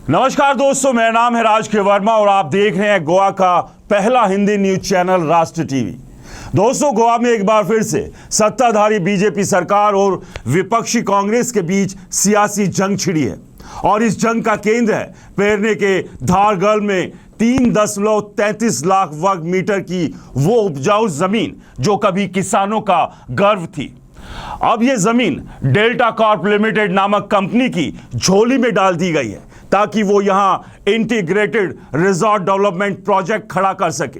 नमस्कार दोस्तों, मेरा नाम है राज के वर्मा और आप देख रहे हैं गोवा का पहला हिंदी न्यूज चैनल राष्ट्र टीवी। दोस्तों, गोवा में एक बार फिर से सत्ताधारी बीजेपी सरकार और विपक्षी कांग्रेस के बीच सियासी जंग छिड़ी है और इस जंग का केंद्र है पेरने के धारगल में 3.33 लाख वर्ग मीटर की वो उपजाऊ जमीन जो कभी किसानों का गर्व थी। अब यह जमीन डेल्टा कॉर्प लिमिटेड नामक कंपनी की झोली में डाल दी गई है ताकि वो यहां इंटीग्रेटेड रिजॉर्ट डेवलपमेंट प्रोजेक्ट खड़ा कर सके।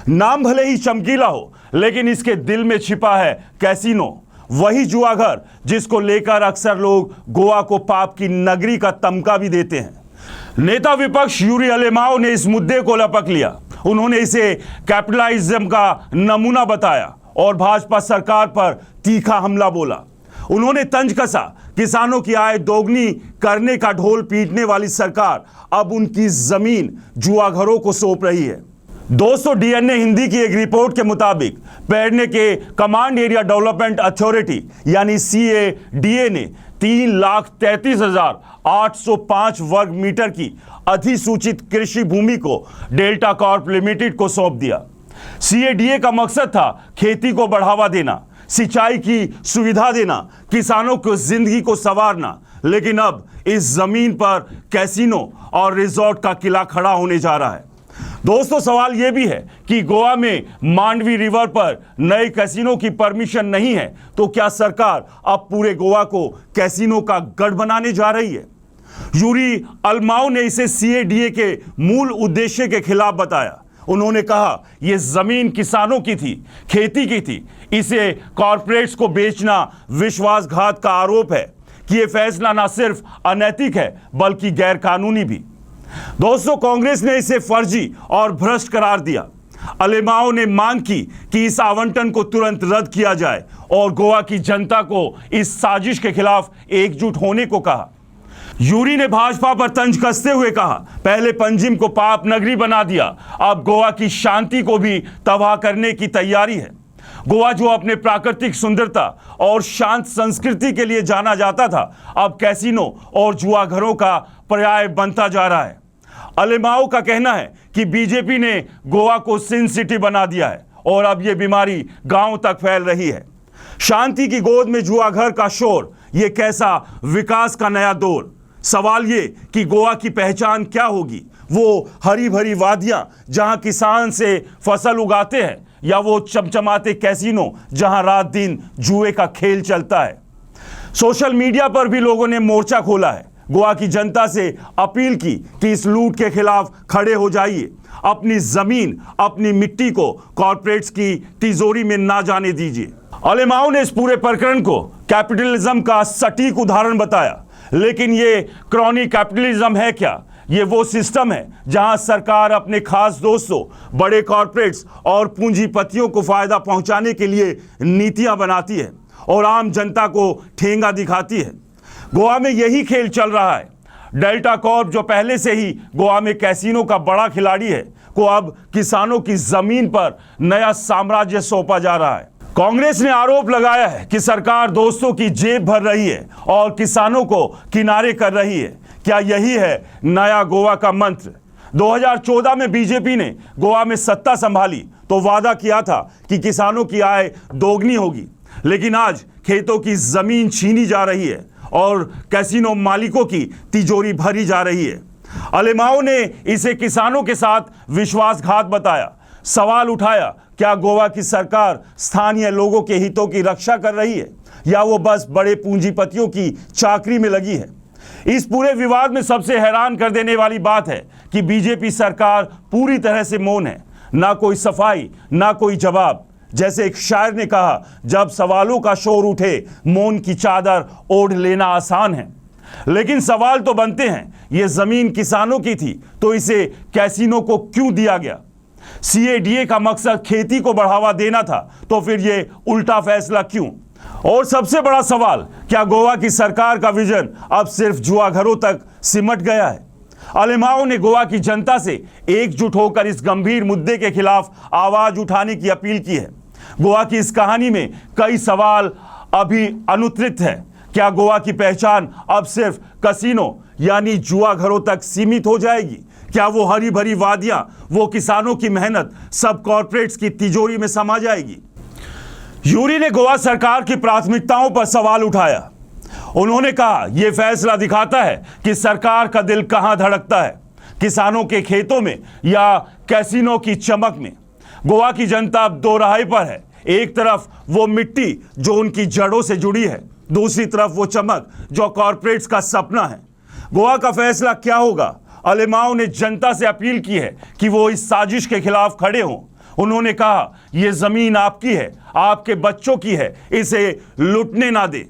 नाम भले ही चमकीला हो, लेकिन इसके दिल में छिपा है कैसीनो, वही जुआघर जिसको लेकर अक्सर लोग गोवा को पाप की नगरी का तमका भी देते हैं। नेता विपक्ष यूरी अलेमाओ ने इस मुद्दे को लपक लिया। उन्होंने इसे कैपिटलिज्म का नमूना बताया और भाजपा सरकार पर तीखा हमला बोला। उन्होंने तंज कसा, किसानों की आय दोगुनी करने का ढोल पीटने वाली सरकार अब उनकी जमीन जुआघरों को सौंप रही है। दोस्तों, डीएनए हिंदी की एक रिपोर्ट के मुताबिक पेरने के कमांड एरिया डेवलपमेंट अथॉरिटी यानी CADA ने 3,33,805 वर्ग मीटर की अधिसूचित कृषि भूमि को डेल्टा कॉर्प लिमिटेड को सौंप दिया। CADA का मकसद था खेती को बढ़ावा देना, सिंचाई की सुविधा देना, किसानों को जिंदगी को संवारना। लेकिन अब इस जमीन पर कैसीनो और रिजॉर्ट का किला खड़ा होने जा रहा है। दोस्तों, सवाल यह भी है कि गोवा में मांडवी रिवर पर नए कैसीनो की परमिशन नहीं है, तो क्या सरकार अब पूरे गोवा को कैसीनो का गढ़ बनाने जा रही है? यूरी अल्माओ ने इसे CADA के मूल उद्देश्य के खिलाफ बताया। उन्होंने कहा, यह जमीन किसानों की थी, खेती की थी, इसे कॉरपोरेट्स को बेचना विश्वासघात का आरोप है कि यह फैसला न सिर्फ अनैतिक है बल्कि गैरकानूनी भी। दोस्तों, कांग्रेस ने इसे फर्जी और भ्रष्ट करार दिया। अलेमाओ ने मांग की कि इस आवंटन को तुरंत रद्द किया जाए और गोवा की जनता को इस साजिश के खिलाफ एकजुट होने को कहा। यूरी ने भाजपा पर तंज कसते हुए कहा, पहले पंजिम को पाप नगरी बना दिया, अब गोवा की शांति को भी तबाह करने की तैयारी है। गोवा जो अपने प्राकृतिक सुंदरता और शांत संस्कृति के लिए जाना जाता था, अब कैसीनो और जुआघरों का पर्याय बनता जा रहा है। अलेमाओ का कहना है कि बीजेपी ने गोवा को सिन सिटी बना दिया है और अब यह बीमारी गांव तक फैल रही है। शांति की गोद में जुआघर का शोर, यह कैसा विकास का नया दौर। सवाल ये कि गोवा की पहचान क्या होगी? वो हरी भरी वादियां जहां किसान से फसल उगाते हैं, या वो चमचमाते कैसीनो जहां रात दिन जुए का खेल चलता है? सोशल मीडिया पर भी लोगों ने मोर्चा खोला है, गोवा की जनता से अपील की कि इस लूट के खिलाफ खड़े हो जाइए, अपनी जमीन, अपनी मिट्टी को कॉरपोरेट्स की तिजोरी में ना जाने दीजिए। अलेमाओ ने इस पूरे प्रकरण को कैपिटलिज्म का सटीक उदाहरण बताया। लेकिन ये क्रॉनी कैपिटलिज्म है क्या? ये वो सिस्टम है जहां सरकार अपने खास दोस्तों, बड़े कॉरपोरेट्स और पूंजीपतियों को फायदा पहुंचाने के लिए नीतियां बनाती है और आम जनता को ठेंगा दिखाती है। गोवा में यही खेल चल रहा है। डेल्टा कॉर्प, जो पहले से ही गोवा में कैसीनो का बड़ा खिलाड़ी है, को अब किसानों की जमीन पर नया साम्राज्य सौंपा जा रहा है। कांग्रेस ने आरोप लगाया है कि सरकार दोस्तों की जेब भर रही है और किसानों को किनारे कर रही है। क्या यही है नया गोवा का मंत्र? 2014 में बीजेपी ने गोवा में सत्ता संभाली तो वादा किया था कि किसानों की आय दोगुनी होगी, लेकिन आज खेतों की जमीन छीनी जा रही है और कैसीनो मालिकों की तिजोरी भरी जा रही है। अलेमाओ ने इसे किसानों के साथ विश्वासघात बताया। सवाल उठाया, क्या गोवा की सरकार स्थानीय लोगों के हितों की रक्षा कर रही है या वो बस बड़े पूंजीपतियों की चाकरी में लगी है? इस पूरे विवाद में सबसे हैरान कर देने वाली बात है कि बीजेपी सरकार पूरी तरह से मौन है। ना कोई सफाई, ना कोई जवाब। जैसे एक शायर ने कहा, जब सवालों का शोर उठे, मौन की चादर ओढ़ लेना आसान है। लेकिन सवाल तो बनते हैं, ये जमीन किसानों की थी तो इसे कैसीनो को क्यों दिया गया? CADA का मकसद खेती को बढ़ावा देना था, तो फिर ये उल्टा फैसला क्यों? और सबसे बड़ा सवाल, क्या गोवा की सरकार का विजन अब सिर्फ जुआघरों तक सिमट गया है? अलेमाओ ने गोवा की जनता से एकजुट होकर इस गंभीर मुद्दे के खिलाफ आवाज उठाने की अपील की है। गोवा की इस कहानी में कई सवाल अभी अनुत्तरित है। क्या गोवा की पहचान अब सिर्फ कसिनो यानी जुआ घरों तक सीमित हो जाएगी? क्या वो हरी भरी वादियां, वो किसानों की मेहनत सब कॉर्पोरेट्स की तिजोरी में समा जाएगी? यूरी ने गोवा सरकार की प्राथमिकताओं पर सवाल उठाया। उन्होंने कहा, यह फैसला दिखाता है कि सरकार का दिल कहां धड़कता है, किसानों के खेतों में या कैसीनो की चमक में। गोवा की जनता अब दो राह पर है। एक तरफ वो मिट्टी जो उनकी जड़ों से जुड़ी है, दूसरी तरफ वो चमक जो कॉर्पोरेट्स का सपना है। गोवा का फैसला क्या होगा? अलेमाओं ने जनता से अपील की है कि वो इस साजिश के खिलाफ खड़े हों। उन्होंने कहा, यह जमीन आपकी है, आपके बच्चों की है, इसे लुटने ना दे।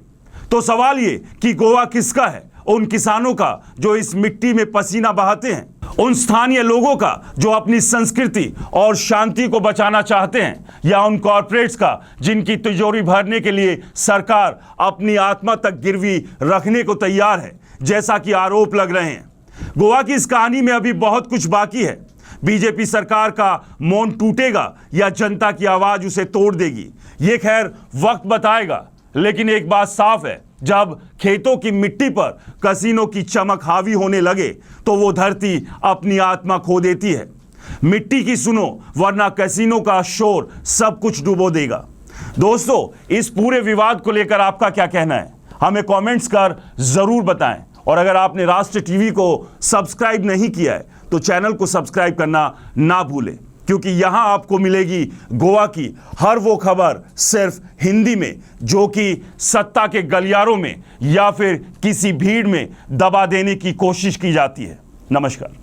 तो सवाल ये कि गोवा किसका है? उन किसानों का जो इस मिट्टी में पसीना बहाते हैं, उन स्थानीय लोगों का जो अपनी संस्कृति और शांति को बचाना चाहते हैं, या उन कॉर्पोरेट्स का जिनकी तिजोरी भरने के लिए सरकार अपनी आत्मा तक गिरवी रखने को तैयार है, जैसा कि आरोप लग रहे हैं। गोवा की इस कहानी में अभी बहुत कुछ बाकी है। बीजेपी सरकार का मौन टूटेगा या जनता की आवाज उसे तोड़ देगी, ये खैर वक्त बताएगा। लेकिन एक बात साफ है, जब खेतों की मिट्टी पर कसीनो की चमक हावी होने लगे तो वो धरती अपनी आत्मा खो देती है। मिट्टी की सुनो, वरना कसीनो का शोर सब कुछ डुबो देगा। दोस्तों, इस पूरे विवाद को लेकर आपका क्या कहना है? हमें कमेंट्स कर जरूर बताएं। और अगर आपने राष्ट्र टीवी को सब्सक्राइब नहीं किया है तो चैनल को सब्सक्राइब करना ना भूलें, क्योंकि यहां आपको मिलेगी गोवा की हर वो खबर सिर्फ हिंदी में, जो कि सत्ता के गलियारों में या फिर किसी भीड़ में दबा देने की कोशिश की जाती है। नमस्कार।